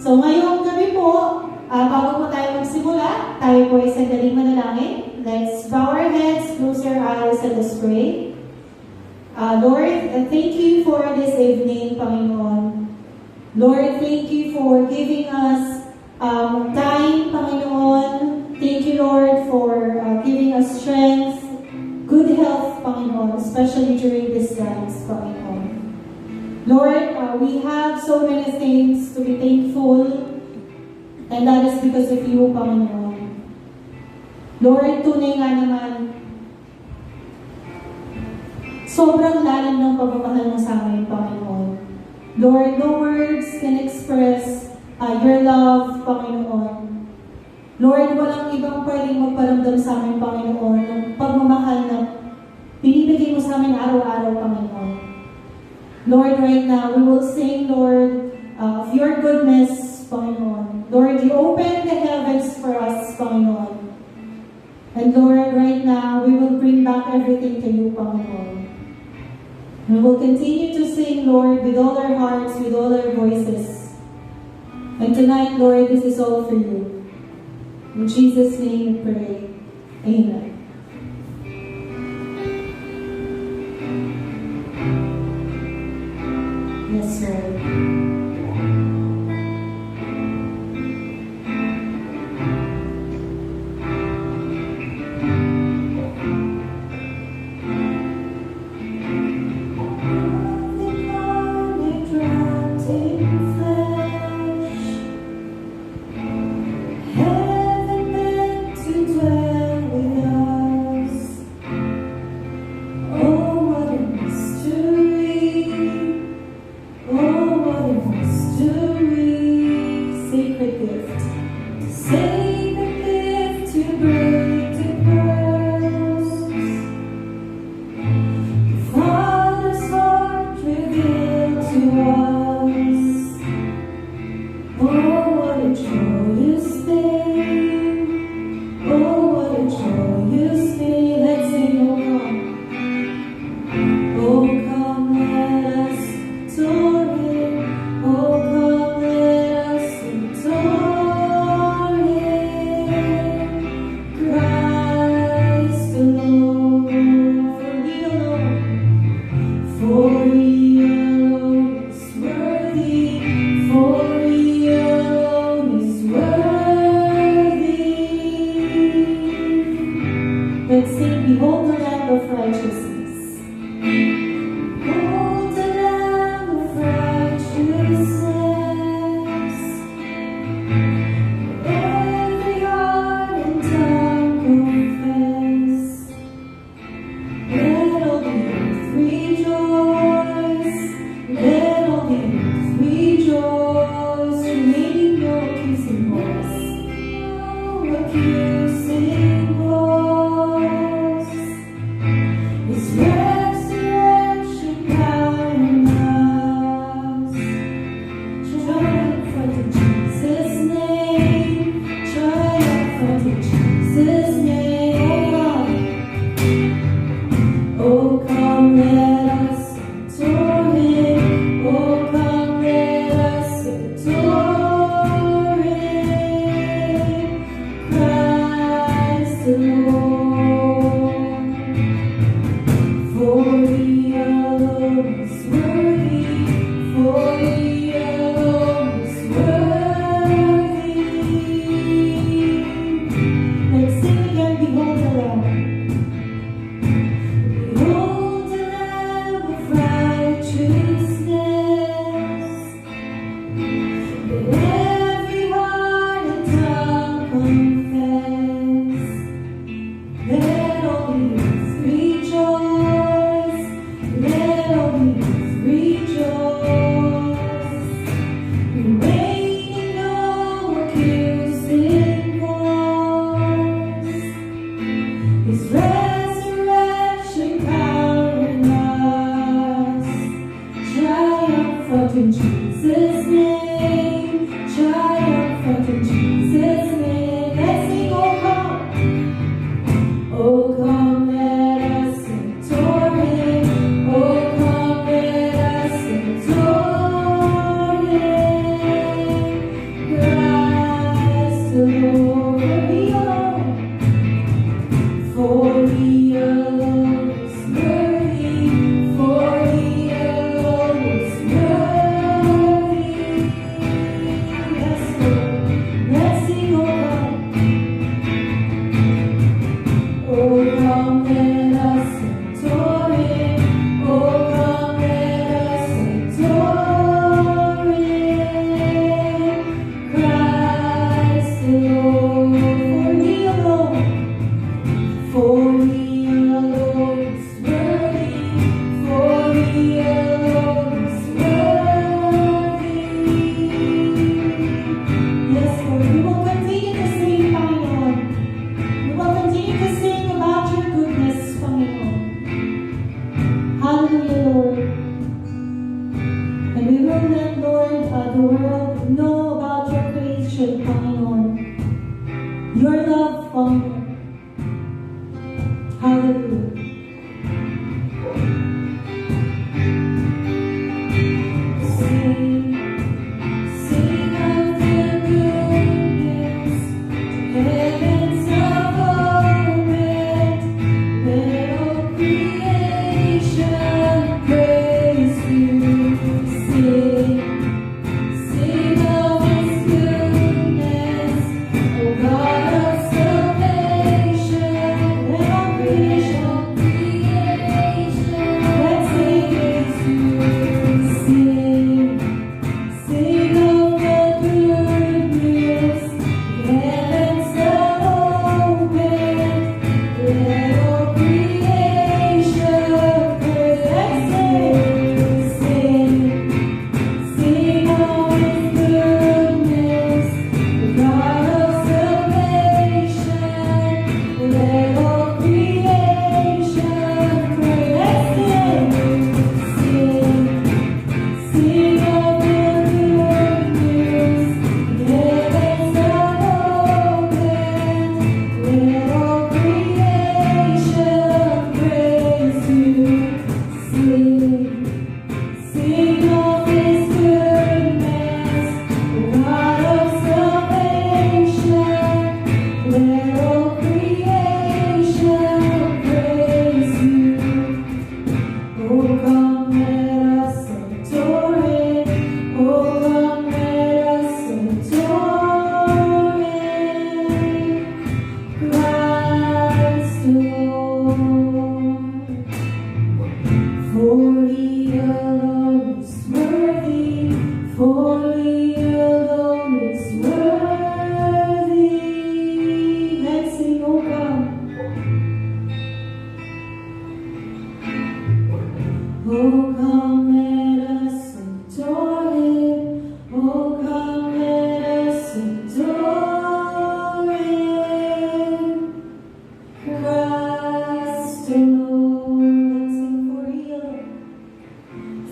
So ngayong gabi po, bago po tayo magsimula, tayo po ay sandaling manalangin. Let's bow our heads, close our eyes, and let's pray. Lord, thank you for this evening, Panginoon. Lord, thank you for giving us time, Panginoon. Thank you, Lord, for giving us strength, good health, Panginoon, especially during these times, Panginoon. Lord, we have so many things to be thankful, and that is because of you, Panginoon. Lord, tunay nga naman, sobrang lalim ng pagmamahal mo sa amin, Panginoon. Lord, no words can express your love, Panginoon. Lord, walang ibang pwedeng magparamdam sa amin, Panginoon, ng pagmamahal na binibigay mo sa amin araw-araw, Panginoon. Lord, right now, we will sing, Lord, of your goodness, Panginoon. Lord, you open the heavens for us, Panginoon. And Lord, right now, we will bring back everything to you, Panginoon. We will continue to sing, Lord, with all our hearts, with all our voices. And tonight, Lord, this is all for you. In Jesus' name we pray. Amen. Yes, Lord. Let all the earth rejoice. Let all the earth rejoice. know about your creation, Panginoon. Your love, Panginoon. Hallelujah. Sing, sing of your goodness, heavens have opened, let all creation praise you. Sing, sing of His goodness, O God of salvation, let all creation, let's praise you. Sing, sing of the good news, heavens have opened, let all creation praise. Let's sing, sing of His goodness, the God of salvation, let all creation praise. Let's sing, sing of the good news, heavens have opened, let all creation praise you. Sing, sing of His goodness, O God of salvation, let all creation praise you. Oh, come, let us adore Him. Oh, come, let us adore Him. Christ alone. For He alone is worthy. For He alone is worthy. Let's sing, oh come. Oh, come, let us adore Him. Oh, come, let us adore Him. Christ alone. Let's sing,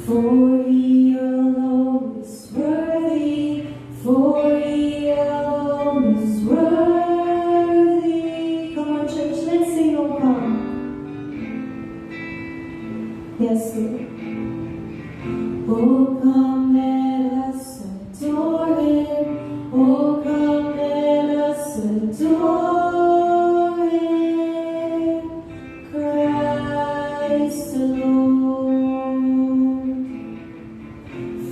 for He alone is worthy. For He alone is worthy. Come on, church, let's sing, oh come. Yes, Lord. Oh, come, let us adore Him. Oh, come, let us adore Him. Christ alone.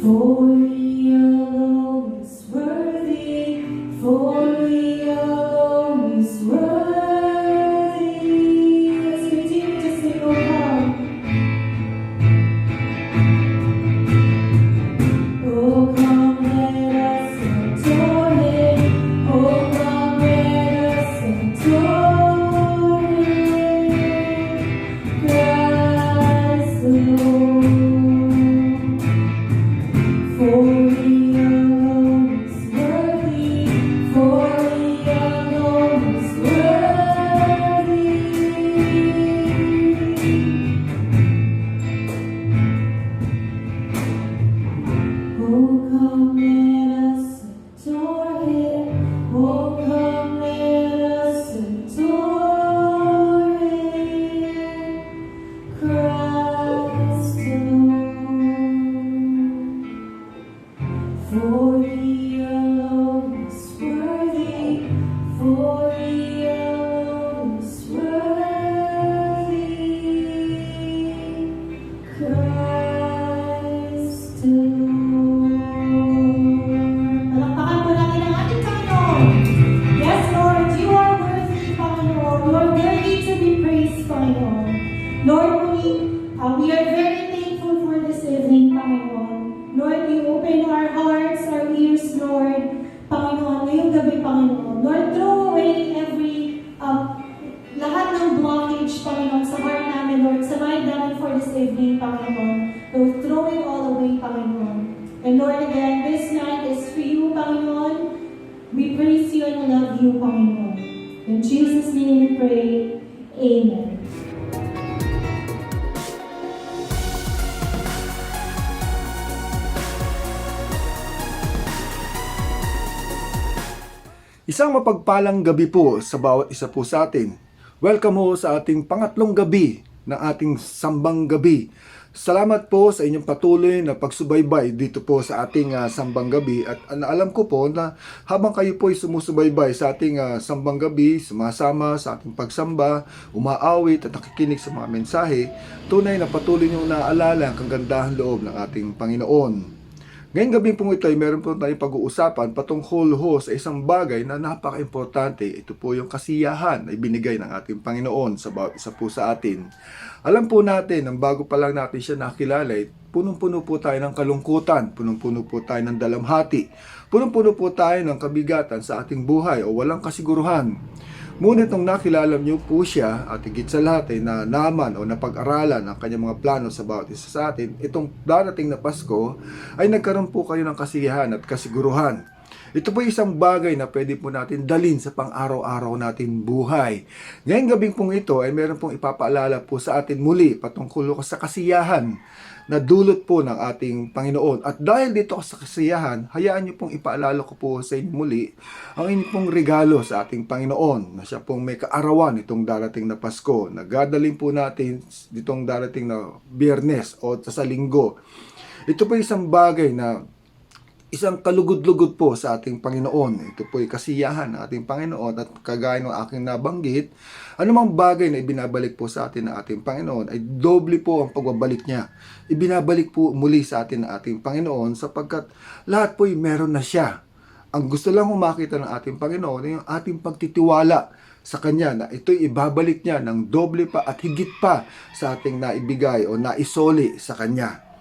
For He alone is worthy. For He alone is worthy. Let's continue to sing, oh come. Oh, come, let us adore Him. Oh, come, let us adore Him. Christ alone. For He alone is worthy. For He alone is worthy. Oh, come, let us adore Him. Oh, come, let us adore Him. Christ alone. For He alone is worthy. For He alone is worthy. Christ alone. Palakpakan po natin ang ating Panginoon. Yes, Lord, you are worthy, Panginoon. You are worthy to be praised, Panginoon. Lord, we are very thankful for this evening, Panginoon. Lord, you open our hearts, our ears, Lord. Panginoon, ngayong gabi, Panginoon. Lord, throw away every, lahat ng blockage, Panginoon, sa heart namin, Lord, sa mind namin for this evening, Panginoon. Lord, throw it all away, Panginoon. And Lord, again, this night is for you, Panginoon. We praise you and love you, Panginoon. In Jesus' name we pray. Amen. Isang mapagpalang gabi po sa bawat isa po sa atin. Welcome po sa ating pangatlong gabi ng ating sambang gabi. Salamat po sa inyong patuloy na pagsubaybay dito po sa ating sambang gabi. At alam ko po na habang kayo po ay sumusubaybay sa ating sambang gabi, sumasama sa ating pagsamba, umaawit at nakikinig sa mga mensahe, tunay na patuloy niyong naaalala ang kagandahan loob ng ating Panginoon. Ngayong gabi pong ito ay meron po tayong pag-uusapan patungkol sa isang bagay na napaka-importante. Ito po yung kasiyahan na ibinigay ng ating Panginoon sa bawat isa po sa atin. Alam po natin, nang bago pa lang natin siya nakilala, punong-puno po tayo ng kalungkutan, punong-puno po tayo ng dalamhati, punong-puno po tayo ng kabigatan sa ating buhay o walang kasiguruhan. Ngunit nung nakilala niyo po siya at higit sa lahat ay na naman o napag-aralan ang kanyang mga plano sa bawat isa sa atin, itong darating na Pasko ay nagkaroon po kayo ng kasiyahan at kasiguruhan. Ito po isang bagay na pwede po natin dalhin sa pang-araw-araw natin buhay. Ngayong gabing pong ito ay meron pong ipapaalala po sa atin muli patungkol sa kasiyahan na dulot po ng ating Panginoon. At dahil dito sa kasiyahan, hayaan niyo pong ipaalala ko po sa inyo muli ang inyong pong regalo sa ating Panginoon na siya pong may kaarawan itong darating na Pasko. Nagdadaling po natin ditong darating na Biyernes o sa Linggo. Ito po isang bagay na isang kalugod-lugod po sa ating Panginoon. Ito po ay kasiyahan ng ating Panginoon at kagaya ng aking nabanggit, anumang bagay na ibinabalik po sa atin ng ating Panginoon ay doble po ang pagbabalik niya. Ibinabalik po muli sa atin ng ating Panginoon sapagkat lahat po ay meron na siya. Ang gusto lang makita ng ating Panginoon ay yung ating pagtitiwala sa Kanya na ito'y ibabalik niya ng doble pa at higit pa sa ating naibigay o naisoli sa Kanya.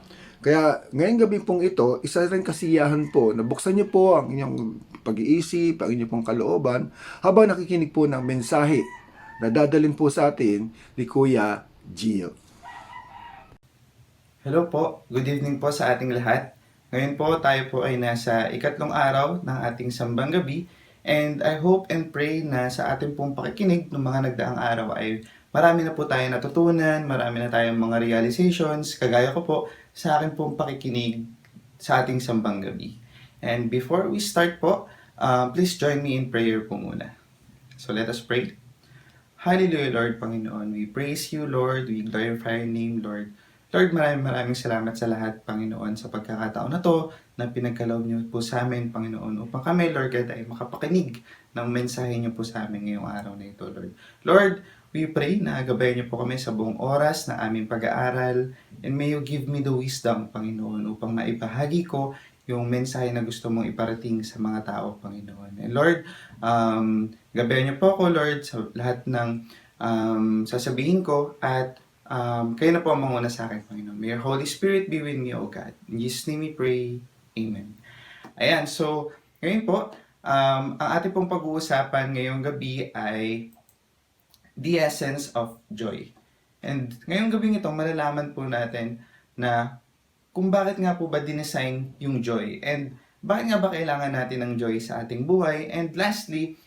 Kaya ngayong gabi pong ito, isa rin kasiyahan po na buksan niyo po ang inyong pag-iisip, ang inyong pong kalooban habang nakikinig po ng mensahe na dadalhin po sa atin ni Kuya Gio. Hello po, good evening po sa ating lahat. Ngayon po tayo po ay nasa ikatlong araw ng ating sambang gabi and I hope and pray na sa ating pong pakikinig ng mga nagdaang araw ay marami na po tayo natutunan, marami na tayong mga realizations, kagaya ko po sa aking pong pakikinig sa ating sambang gabi. And before we start po, please join me in prayer po muna. So let us pray. Hallelujah, Lord Panginoon. We praise you, Lord. We glorify your name, Lord. Lord, maraming salamat sa lahat, Panginoon, sa pagkakataon na to na pinagkaloob niyo po sa amin, Panginoon, upang kami, Lord God, ay makapakinig ng mensahe niyo po sa amin ngayong araw na ito, Lord. Lord, we pray na gabayan niyo po kami sa buong oras na aming pag-aaral and may you give me the wisdom, Panginoon, upang maibahagi ko yung mensahe na gusto mong iparating sa mga tao, Panginoon. And Lord, gabayan niyo po ako, Lord, sa lahat ng sasabihin ko at kayo na po ang manguna sa akin, Panginoon. May your Holy Spirit be with me, O God. In Jesus' name we pray. Amen. Ayan, so, ngayon po, ang ating pong pag-uusapan ngayong gabi ay the essence of joy. And ngayong gabi ito, malalaman po natin na kung bakit nga po ba dinesign yung joy and bakit nga ba kailangan natin ng joy sa ating buhay. And lastly,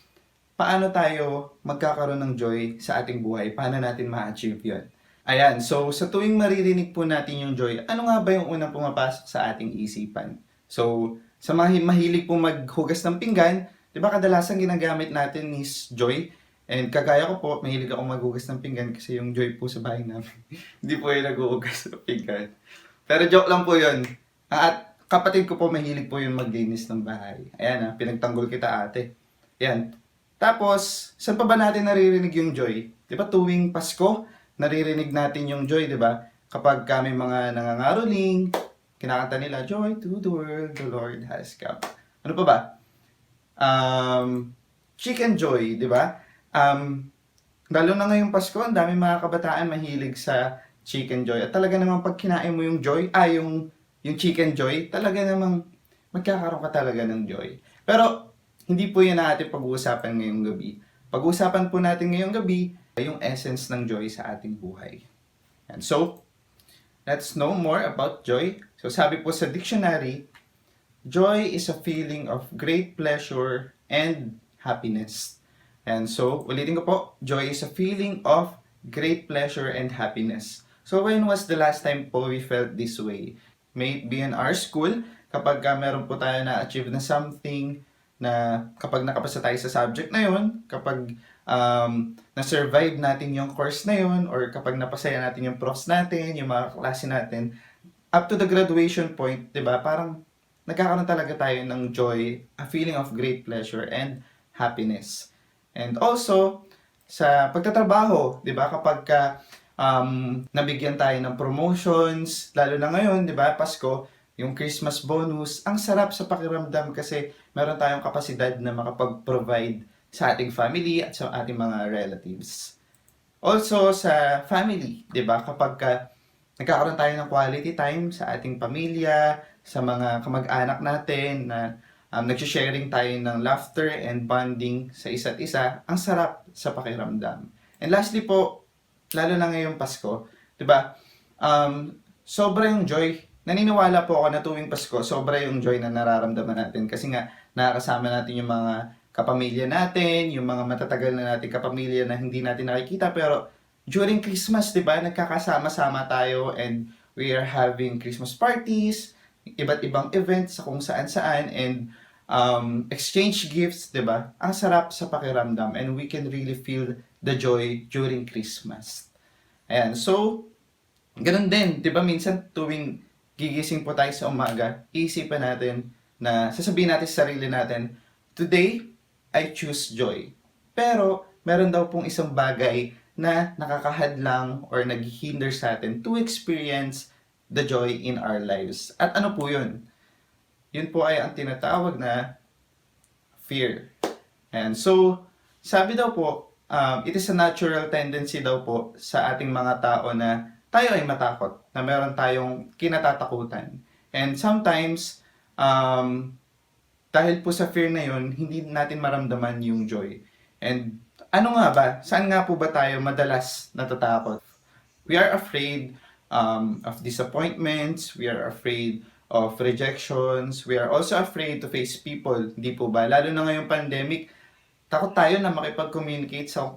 paano tayo magkakaroon ng joy sa ating buhay? Paano natin ma-achieve yun? Ayan, so sa tuwing maririnig po natin yung joy, ano nga ba yung unang pumapasok sa ating isipan? So, sa mahilig po maghugas ng pinggan, di ba kadalasan ginagamit natin is joy? And kagaya ko po, mahilig ako maghugas ng pinggan kasi yung joy po sa bahay namin. Hindi po yung naghuhugas ng pinggan. Pero joke lang po yun. At kapatid ko po mahilig po yung maglinis ng bahay. Ayan pinagtanggol kita ate. Ayan. Tapos, saan pa ba natin naririnig yung joy? Di ba tuwing Pasko, naririnig natin yung joy, di ba? Kapag kami mga nangangaroling, kinakanta nila, joy to the world, the Lord has come. Ano pa ba? Chicken joy, di ba? Lalo na ngayong Pasko, ang dami mga kabataan mahilig sa chicken joy. At talaga namang pag kinain mo yung joy, yung chicken joy, talaga namang magkakaroon ka talaga ng joy. Pero, hindi po yan ang ating pag-uusapan ngayong gabi. Pag-uusapan po natin ngayong gabi, yung essence ng joy sa ating buhay. And so, let's know more about joy. So sabi po sa dictionary, joy is a feeling of great pleasure and happiness. And so, ulitin ko po, joy is a feeling of great pleasure and happiness. So when was the last time po we felt this way? May it be in our school, kapag meron po tayo na-achieve na something na kapag nakapasa tayo sa subject na yun, kapag na-survive natin yung course na yun, or kapag napasaya natin yung profs natin, yung mga klase natin, up to the graduation point, 'di ba? Parang nagkakaroon talaga tayo ng joy, a feeling of great pleasure and happiness. And also sa pagtatrabaho, 'di ba? Kapag nabigyan tayo ng promotions, lalo na ngayon, 'di ba? Pasko, yung Christmas bonus, ang sarap sa pakiramdam kasi meron tayong kapasidad na makapag-provide sa ating family at sa ating mga relatives. Also sa family, 'di ba? Kapag nagkakaroon tayo ng quality time sa ating pamilya, sa mga kamag-anak natin na nagsisharing tayo ng laughter and bonding sa isa't isa, ang sarap sa pakiramdam. And lastly po, lalo na ngayong Pasko, 'di ba? Sobra yung joy. Naniniwala po ako na tuwing Pasko, sobra yung joy na nararamdaman natin kasi nga nakakasama natin yung mga kapamilya natin, yung mga matatagal na nating kapamilya na hindi natin nakikita, pero during Christmas, 'di ba, nagkakasama-sama tayo and we are having Christmas parties, iba't ibang events sa kung saan-saan, and exchange gifts, 'di ba? Ang sarap sa pakiramdam and we can really feel the joy during Christmas. Ayan, so ganun din, 'di ba, minsan tuwing gigising po tayo sa umaga, iisipan natin na sasabihin natin sa sarili natin, today I choose joy. Pero meron daw pong isang bagay na nakakahadlang or naghihinder sa atin to experience the joy in our lives. At ano po yun? Yun po ay ang tinatawag na fear. And so, sabi daw po, it is a natural tendency daw po sa ating mga tao na tayo ay matakot, na meron tayong kinatatakutan. And sometimes, dahil po sa fear na yun, hindi natin maramdaman yung joy. And ano nga ba? Saan nga po ba tayo madalas natatakot? We are afraid of disappointments. We are afraid of rejections. We are also afraid to face people. Hindi po ba? Lalo na ngayong pandemic, takot tayo na makipag-communicate sa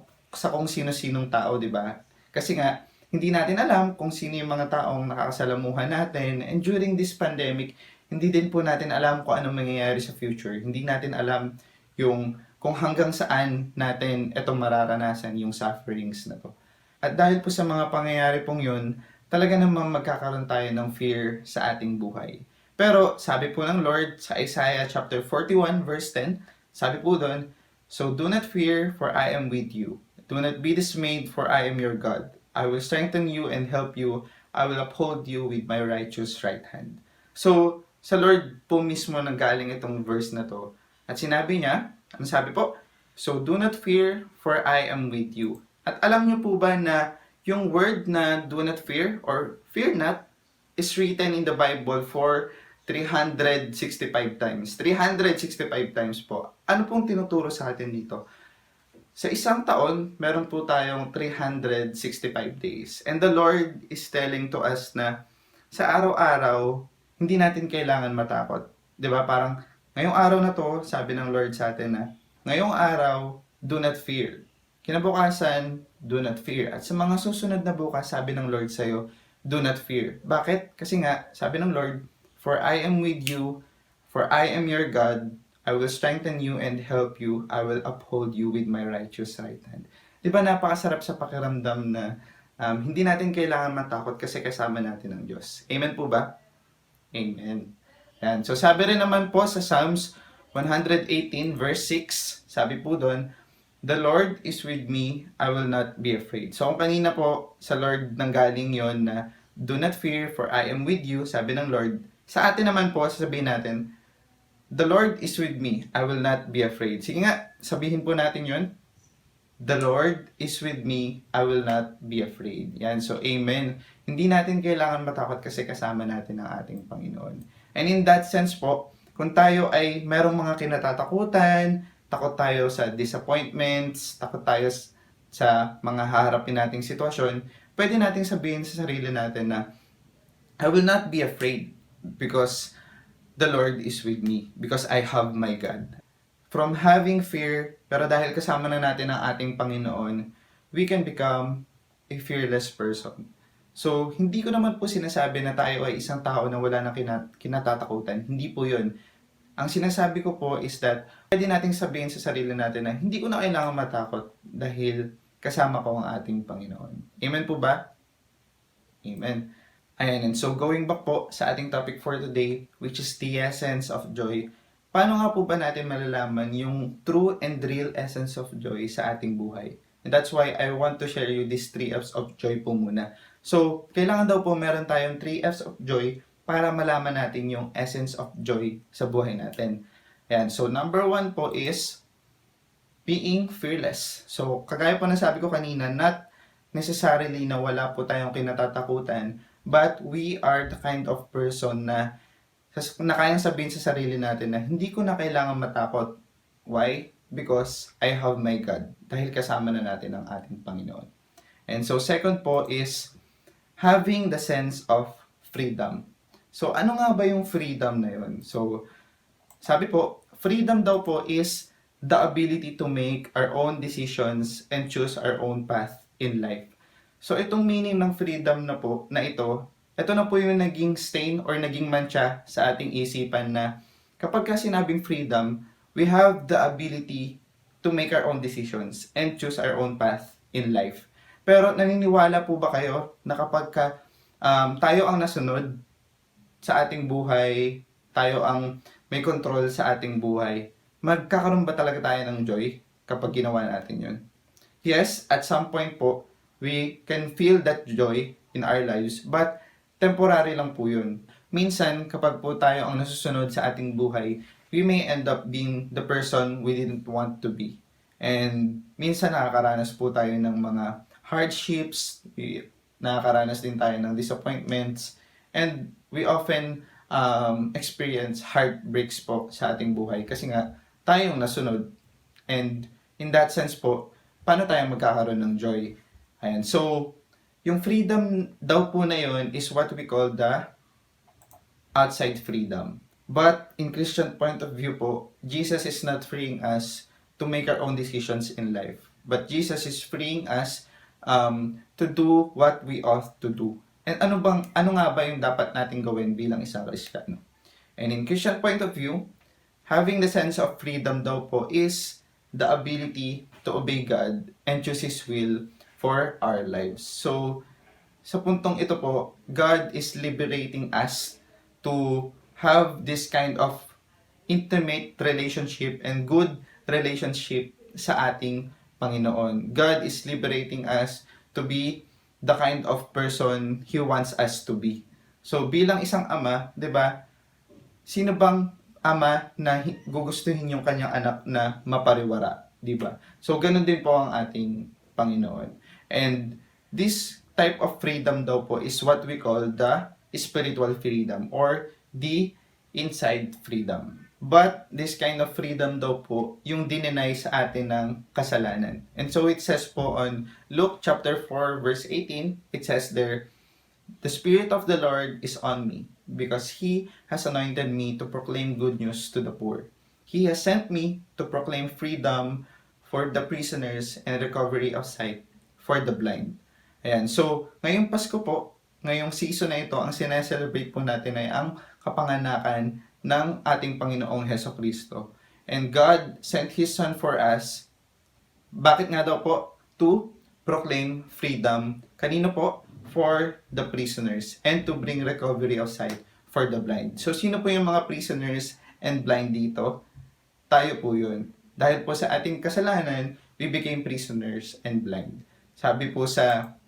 kung sino-sinong tao, di ba? Kasi nga, hindi natin alam kung sino yung mga taong nakakasalamuhan natin. And during this pandemic, hindi din po natin alam kung anong mangyayari sa future. Hindi natin alam kung hanggang saan natin itong mararanasan yung sufferings na to. At dahil po sa mga pangyayari pong yun, talaga namang magkakaroon tayo ng fear sa ating buhay. Pero sabi po ng Lord sa Isaiah chapter 41 verse 10, sabi po doon, "So do not fear, for I am with you. Do not be dismayed, for I am your God. I will strengthen you and help you. I will uphold you with my righteous right hand." So, sa Lord po mismo nanggaling itong verse na to. At sinabi niya, ano sabi po? "So do not fear, for I am with you." At alam niyo po ba na yung word na do not fear or fear not is written in the Bible for 365 times. 365 times po. Ano pong tinuturo sa atin dito? Sa isang taon, meron po tayong 365 days. And the Lord is telling to us na sa araw-araw, hindi natin kailangan matakot. 'Di ba? Parang ngayong araw na to, sabi ng Lord sa atin na, ngayong araw, do not fear. Kinabukasan, do not fear. At sa mga susunod na bukas, sabi ng Lord sa'yo, do not fear. Bakit? Kasi nga, sabi ng Lord, "For I am with you, for I am your God, I will strengthen you and help you, I will uphold you with my righteous right hand." Di ba napakasarap sa pakiramdam na hindi natin kailangan matakot kasi kasama natin ang Diyos. Amen po ba? Amen. Yan. So sabi rin naman po sa Psalms 118 verse 6, sabi po doon, "The Lord is with me, I will not be afraid." So kung kanina po sa Lord nanggaling yon na do not fear, for I am with you, sabi ng Lord, sa atin naman po sasabihin natin, "The Lord is with me, I will not be afraid." Sige nga, sabihin po natin yon. "The Lord is with me, I will not be afraid." Yan, so amen. Hindi natin kailangan matakot kasi kasama natin ang ating Panginoon. And in that sense po, kung tayo ay merong mga kinatatakutan, takot tayo sa disappointments, takot tayo sa mga haharapin nating sitwasyon, pwede nating sabihin sa sarili natin na, "I will not be afraid because the Lord is with me, because I have my God." From having fear, pero dahil kasama na natin ang ating Panginoon, we can become a fearless person. So, hindi ko naman po sinasabi na tayo ay isang tao na wala nang kinatatakutan. Hindi po yun. Ang sinasabi ko po is that pwede nating sabihin sa sarili natin na hindi ko na kailangan matakot dahil kasama ko ang ating Panginoon. Amen po ba? Amen. Ayan, and so going back po sa ating topic for today, which is the essence of joy. Paano nga po ba natin malalaman yung true and real essence of joy sa ating buhay? And that's why I want to share you these 3 F's of joy po muna. So, kailangan daw po meron tayong 3 F's of joy para malaman natin yung essence of joy sa buhay natin. Ayan, so number 1 po is being fearless. So, kagaya po na sabi ko kanina, not necessarily na wala po tayong kinatatakutan, but we are the kind of person na kayang sabihin sa sarili natin na hindi ko na kailangan matakot. Why? Because I have my God. Dahil kasama na natin ang ating Panginoon. And so, second po is having the sense of freedom. So, ano nga ba yung freedom na yun? So, sabi po, freedom daw po is the ability to make our own decisions and choose our own path in life. So, itong meaning ng freedom na po, na ito na po yung naging stain or naging mancha sa ating isipan na kapag ka sinabing freedom, we have the ability to make our own decisions and choose our own path in life. Pero naniniwala po ba kayo na kapag ka, tayo ang nasunod sa ating buhay, tayo ang may control sa ating buhay, magkakaroon ba talaga tayo ng joy kapag ginawa natin yun? Yes, at some point po, we can feel that joy in our lives, but temporary lang po yun. Minsan, kapag po tayo ang nasusunod sa ating buhay, we may end up being the person we didn't want to be. And minsan nakakaranas po tayo ng mga hardships, nakakaranas din tayo ng disappointments, and we often experience heartbreaks po sa ating buhay kasi nga tayong nasunod. And in that sense po, paano tayo magkakaroon ng joy? Ayan. So, yung freedom daw po na yun is what we call the outside freedom. But in Christian point of view po, Jesus is not freeing us to make our own decisions in life. But Jesus is freeing us to do what we ought to do. And ano nga ba yung dapat nating gawin bilang isang Kristiyano? And in Christian point of view, having the sense of freedom daw po is the ability to obey God and choose His will for our lives. So, sa puntong ito po, God is liberating us to have this kind of intimate relationship and good relationship sa ating Panginoon. God is liberating us to be the kind of person He wants us to be. So, bilang isang ama, 'di ba? Sino bang ama na gugustuhin yung kanyang anak na mapariwara, 'di ba? So, ganun din po ang ating Panginoon. And this type of freedom daw po is what we call the spiritual freedom or the inside freedom. But this kind of freedom daw po yung dininay sa atin ng kasalanan. And so it says po on Luke chapter 4 verse 18, it says there, "The Spirit of the Lord is on me, because He has anointed me to proclaim good news to the poor. He has sent me to proclaim freedom for the prisoners and recovery of sight for the blind." Ayan. So, ngayong Pasko po, ngayong season na ito, ang sineselebrate po natin ay ang kapanganakan ng ating Panginoong Hesukristo. And God sent His Son for us. Bakit nga daw po? To proclaim freedom. Kanino po? For the prisoners. And to bring recovery of sight for the blind. So, sino po yung mga prisoners and blind dito? Tayo po yun. Dahil po sa ating kasalanan, we became prisoners and blind. Sabi po sa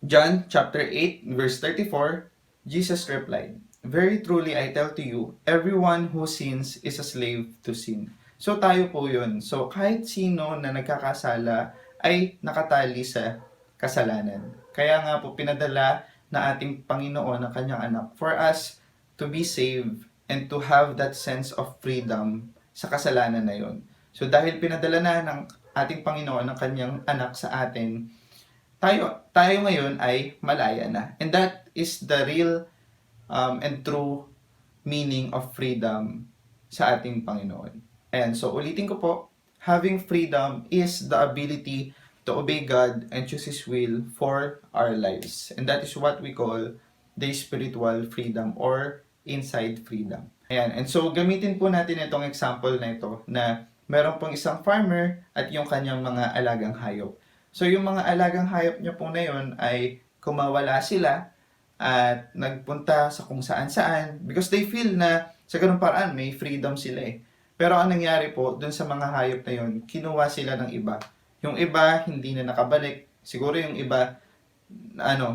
John chapter 8 verse 34, Jesus replied, "Very truly I tell to you, everyone who sins is a slave to sin." So tayo po yun. So kahit sino na nagkakasala ay nakatali sa kasalanan. Kaya nga po pinadala na ating Panginoon ang kanyang anak for us to be saved and to have that sense of freedom sa kasalanan na yun. So dahil pinadala na ng ating Panginoon ang kanyang anak sa atin, tayo ngayon ay malaya na. And that is the real and true meaning of freedom sa ating Panginoon. And so ulitin ko po, having freedom is the ability to obey God and choose His will for our lives. And that is what we call the spiritual freedom or inside freedom. Ayan. And so, gamitin po natin itong example na ito na meron pong isang farmer at yung kanyang mga alagang hayop. So, yung mga alagang hayop niya po na yun ay kumawala sila at nagpunta sa kung saan-saan because they feel na sa ganung paraan may freedom sila eh. Pero ang nangyari po, dun sa mga hayop na yun, kinuha sila ng iba. Yung iba, hindi na nakabalik. Siguro yung iba,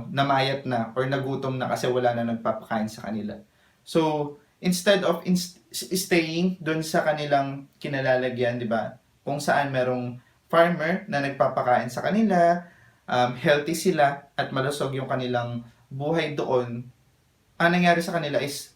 namayat na or nagutom na kasi wala na nagpapakain sa kanila. So, instead of staying dun sa kanilang kinalalagyan, di ba? Kung saan merong farmer na nagpapakain sa kanila, healthy sila at malusog yung kanilang buhay doon, ang nangyari sa kanila is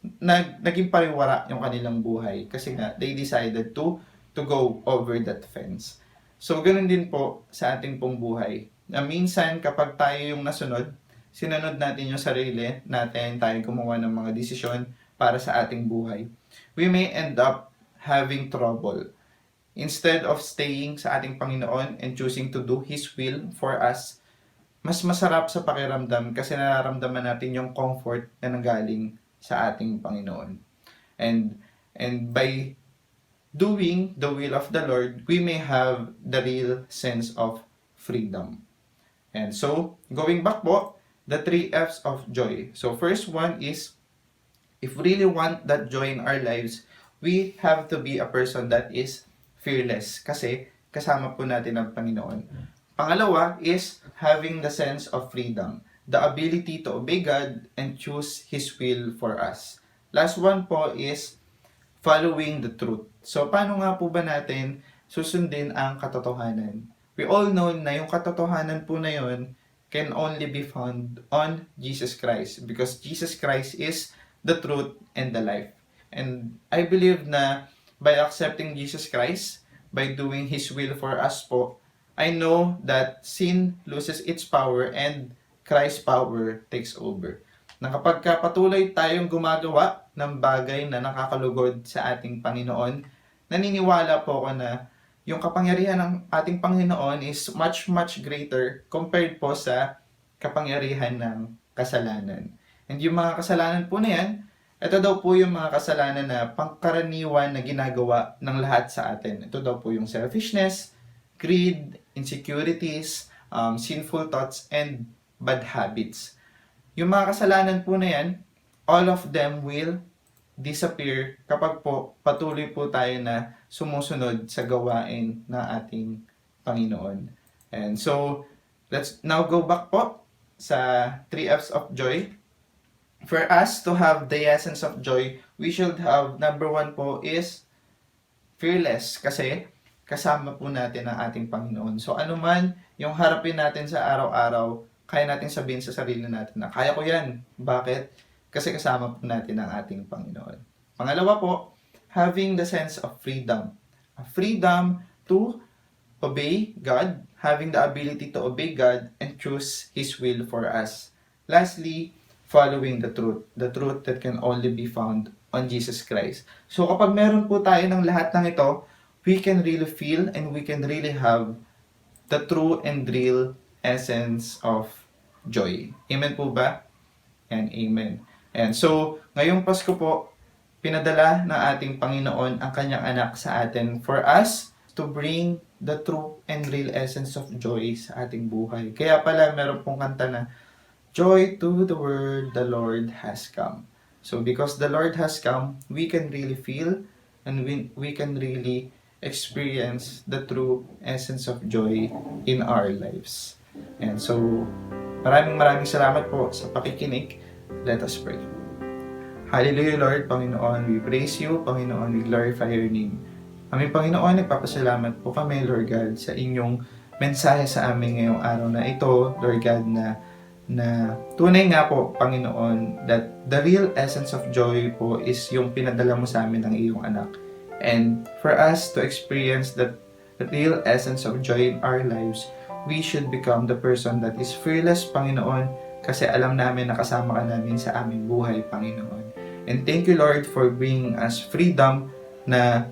naging pariwara yung kanilang buhay kasi nga they decided to go over that fence. So, ganun din po sa ating pong buhay. Na minsan, kapag tayo yung sinunod natin yung sarili natin, tayo gumawa ng mga desisyon para sa ating buhay, we may end up having trouble. Instead of staying sa ating Panginoon and choosing to do His will for us, mas masarap sa pakiramdam kasi nararamdaman natin yung comfort na nanggaling sa ating Panginoon. And by doing the will of the Lord, we may have the real sense of freedom. And so, going back po, the 3 F's of joy. So, first one is, if we really want that joy in our lives, we have to be a person that is fearless. Kasi, kasama po natin ang Panginoon. Pangalawa is, having the sense of freedom. The ability to obey God and choose His will for us. Last one po is, following the truth. So, paano nga po ba natin susundin ang katotohanan? We all know na yung katotohanan po na yun can only be found on Jesus Christ because Jesus Christ is the truth and the life. And I believe na by accepting Jesus Christ, by doing His will for us po, I know that sin loses its power and Christ's power takes over. Na kapag patuloy tayong gumagawa ng bagay na nakakalugod sa ating Panginoon, naniniwala po ako na yung kapangyarihan ng ating Panginoon is much, much greater compared po sa kapangyarihan ng kasalanan. And yung mga kasalanan po na yan, ito daw po yung mga kasalanan na pangkaraniwan na ginagawa ng lahat sa atin. Ito daw po yung selfishness, greed, insecurities, sinful thoughts, and bad habits. Yung mga kasalanan po na yan, all of them will disappear kapag po patuloy po tayo na sumusunod sa gawain ng ating Panginoon. And so, let's now go back po sa 3 F's of joy. For us to have the essence of joy, we should have, number 1 po is fearless kasi kasama po natin ang ating Panginoon. So, ano man yung harapin natin sa araw-araw, kaya natin sabihin sa sarili natin na kaya ko yan. Bakit? Kasi kasama po natin ang ating Panginoon. Pangalawa po, having the sense of freedom. A freedom to obey God, having the ability to obey God and choose His will for us. Lastly, following the truth that can only be found on Jesus Christ. So kapag meron po tayo ng lahat ng ito, we can really feel and we can really have the true and real essence of joy. Amen po ba? And amen. And so, ngayong Pasko po, pinadala ng ating Panginoon ang kanyang anak sa atin for us to bring the true and real essence of joy sa ating buhay. Kaya pala meron pong kanta na, Joy to the world, the Lord has come. So because the Lord has come, we can really feel and we can really experience the true essence of joy in our lives. And so, maraming salamat po sa pakikinig. Let us pray. Hallelujah, Lord, Panginoon, we praise you, Panginoon, we glorify your name. Aming Panginoon, nagpapasalamat po kami, Lord God, sa inyong mensahe sa amin ngayong araw na ito, Lord God, na tunay nga po, Panginoon, that the real essence of joy po is yung pinadala mo sa amin ng iyong anak. And for us to experience that real essence of joy in our lives, we should become the person that is fearless, Panginoon, kasi alam namin na kasama ka namin sa aming buhay, Panginoon. And thank you, Lord, for bringing us freedom na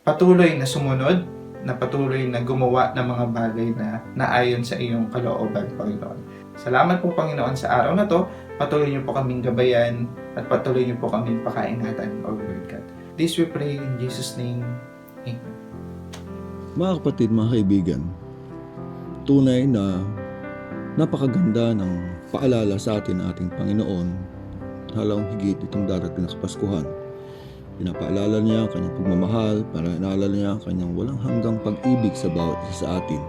patuloy na sumunod, na patuloy na gumawa ng mga bagay na naayon sa iyong kalooban, Panginoon. Salamat po, Panginoon, sa araw na to. Patuloy niyo po kaming gabayan at patuloy niyo po kami pakaingatan, O Lord God. This we pray in Jesus' name. Amen. Mga kapatid, mga kaibigan, tunay na napakaganda ng paalala sa atin ng ating Panginoon, halang higit itong darating na Kapaskuhan. Pinapaalala niya ang kanyang pagmamahal, pinapaalala niya ang kanyang walang hanggang pag-ibig sa bawat isa sa atin.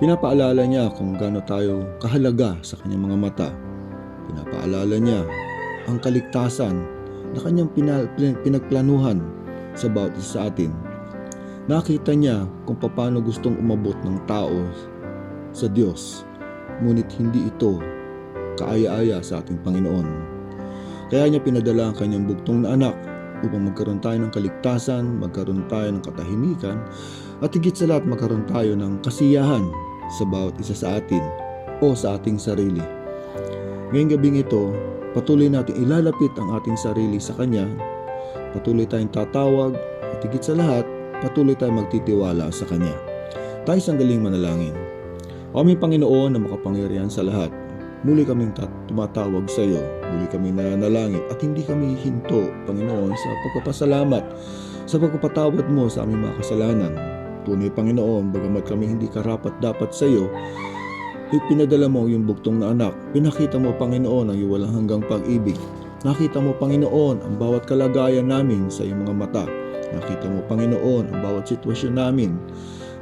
Pinapaalala niya kung gaano tayo kahalaga sa kanyang mga mata. Pinapaalala niya ang kaligtasan na kanyang pinagplanuhan sa bawat isa sa atin. Nakita niya kung paano gustong umabot ng tao sa Diyos, ngunit hindi ito kaaya-aya sa ating Panginoon. Kaya niya pinadala ang kanyang bugtong na anak upang magkaroon tayo ng kaligtasan, magkaroon tayo ng katahimikan, at higit sa lahat magkaroon tayo ng kasiyahan sa bawat isa sa atin o sa ating sarili. Ngayong gabing ito, patuloy natin ilalapit ang ating sarili sa Kanya, patuloy tayong tatawag, at higit sa lahat, patuloy tayong magtitiwala sa Kanya. Tayo sanggaling manalangin. O aming Panginoon na makapangyarihan sa lahat, muli kaming tumatawag sa iyo, muli kaming nananalangin at hindi kami hinto, Panginoon, sa pagpapasalamat, sa pagpapatawad mo sa aming mga kasalanan. Tunay, Panginoon, bagamat kami hindi karapat-dapat sa iyo, pinadala mo yung bugtong na anak. Pinakita mo, Panginoon, ang iyong walang hanggang pag-ibig. Nakita mo, Panginoon, ang bawat kalagayan namin sa iyong mga mata. Nakita mo, Panginoon, ang bawat sitwasyon namin.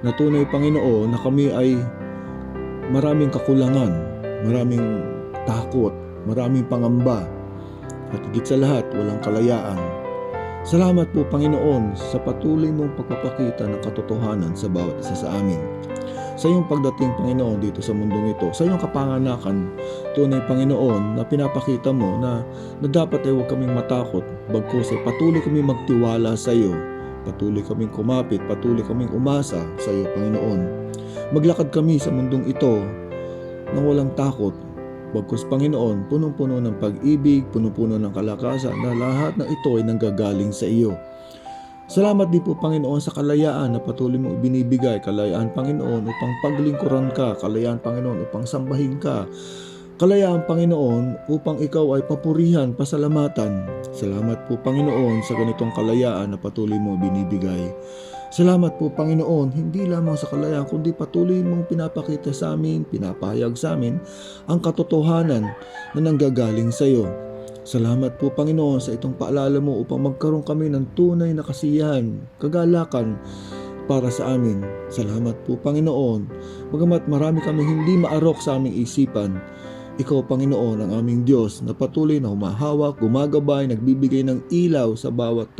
Na tunay, Panginoon, na kami ay maraming kakulangan, maraming takot, maraming pangamba, at higit sa lahat, walang kalayaan. Salamat po, Panginoon, sa patuloy mong pagpapakita ng katotohanan sa bawat isa sa amin. Sa iyong pagdating, Panginoon, dito sa mundong ito, sa iyong kapanganakan, tunay, Panginoon, na pinapakita mo na dapat ay huwag kaming matakot, bagkus ay patuloy kaming magtiwala sa iyo, patuloy kaming kumapit, patuloy kaming umasa sa iyo, Panginoon. Maglakad kami sa mundong ito nang walang takot, bagkus, Panginoon, punong-puno ng pag-ibig, punong-puno ng kalakasan, na lahat ng ito ay nanggagaling sa iyo. Salamat din po, Panginoon, sa kalayaan na patuloy mong ibinibigay. Kalayaan, Panginoon, upang paglingkuran ka. Kalayaan, Panginoon, upang sambahin ka. Kalayaan, Panginoon, upang ikaw ay papurihan, pasalamatan. Salamat po, Panginoon, sa ganitong kalayaan na patuloy mong ibinibigay. Salamat po, Panginoon, hindi lamang sa kalayaan, kundi patuloy mong pinapakita sa amin, pinapahayag sa amin ang katotohanan na nanggagaling sa iyo. Salamat po, Panginoon, sa itong paalala mo upang magkaroon kami ng tunay na kasiyahan, kagalakan para sa amin. Salamat po, Panginoon, bagamat marami kami hindi maarok sa aming isipan, ikaw, Panginoon, ang aming Diyos na patuloy na humahawak, gumagabay, nagbibigay ng ilaw sa bawat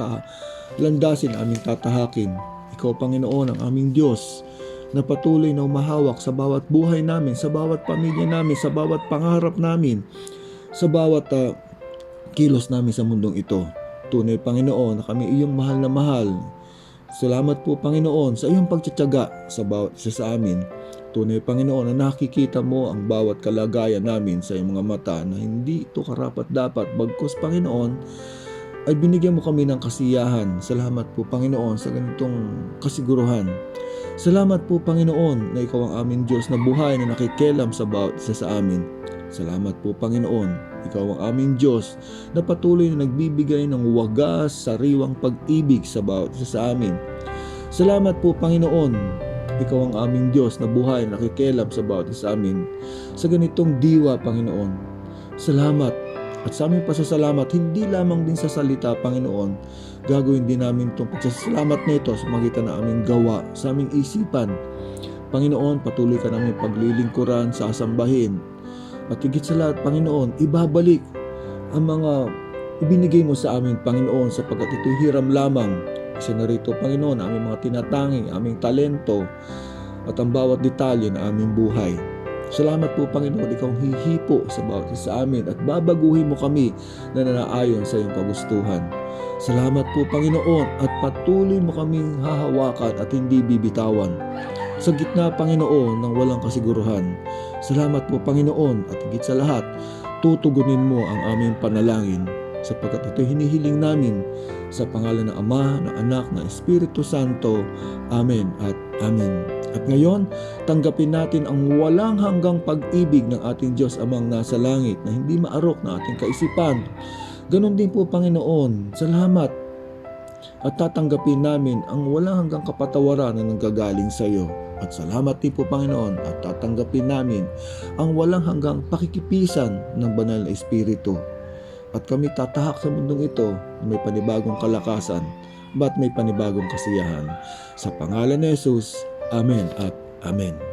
landasin na aming tatahakin. Ikaw, Panginoon, ang aming Diyos na patuloy na humahawak sa bawat buhay namin, sa bawat pamilya namin, sa bawat pangarap namin, sa bawat kilos namin sa mundong ito. Tunay, Panginoon, na kami iyong mahal na mahal. Salamat po, Panginoon, sa iyong pagtsatsaga sa bawat isa sa amin. Tunay, Panginoon, na nakikita mo ang bawat kalagayan namin sa iyong mga mata na hindi ito karapat-dapat. Bagkus, Panginoon, ay binigyan mo kami ng kasiyahan. Salamat po, Panginoon, sa ganitong kasiguruhan. Salamat po, Panginoon, na ikaw ang aming Diyos na buhay na nakikialam sa bawat isa sa amin. Salamat po, Panginoon, ikaw ang aming Diyos na patuloy na nagbibigay ng wagas, sariwang pag-ibig sa bawat isa sa amin. Salamat po, Panginoon, ikaw ang aming Diyos na buhay na nakikialam sa bawat isa sa amin. Sa ganitong diwa, Panginoon, salamat. At sa aming pasasalamat, hindi lamang din sa salita, Panginoon, gagawin din namin itong pagsasalamat nito sa magitan ng aming gawa, sa aming isipan. Panginoon, patuloy ka namin paglilingkuran, sasambahin. At higit sa lahat, Panginoon, ibabalik ang mga ibinigay mo sa amin, Panginoon, sapagkat ito'y hiram lamang. Isa na rito, Panginoon, aming mga tinatanging, aming talento, at ang bawat detalye na aming buhay. Salamat po, Panginoon, ikaw hihipo sa bawat isa sa amin at babaguhin mo kami na nanaayon sa iyong kagustuhan. Salamat po, Panginoon, at patuloy mo kaming hahawakan at hindi bibitawan. Sa gitna, Panginoon, ng walang kasiguruhan. Salamat po, Panginoon, at higit sa lahat, tutugunin mo ang aming panalangin sapagkat ito hinihiling namin sa pangalan ng Ama, ng Anak, ng Espiritu Santo. Amen at Amen. At ngayon, tanggapin natin ang walang hanggang pag-ibig ng ating Diyos Amang nasa langit na hindi maarok na ating kaisipan. Ganon din po, Panginoon, salamat. At tatanggapin namin ang walang hanggang kapatawaran na nanggagaling sa iyo. At salamat din po, Panginoon, at tatanggapin namin ang walang hanggang pakikipisan ng banal na Espiritu. At kami tatahak sa mundong ito na may panibagong kalakasan, ba't may panibagong kasiyahan. Sa pangalan ni Jesus, Amen at Amen.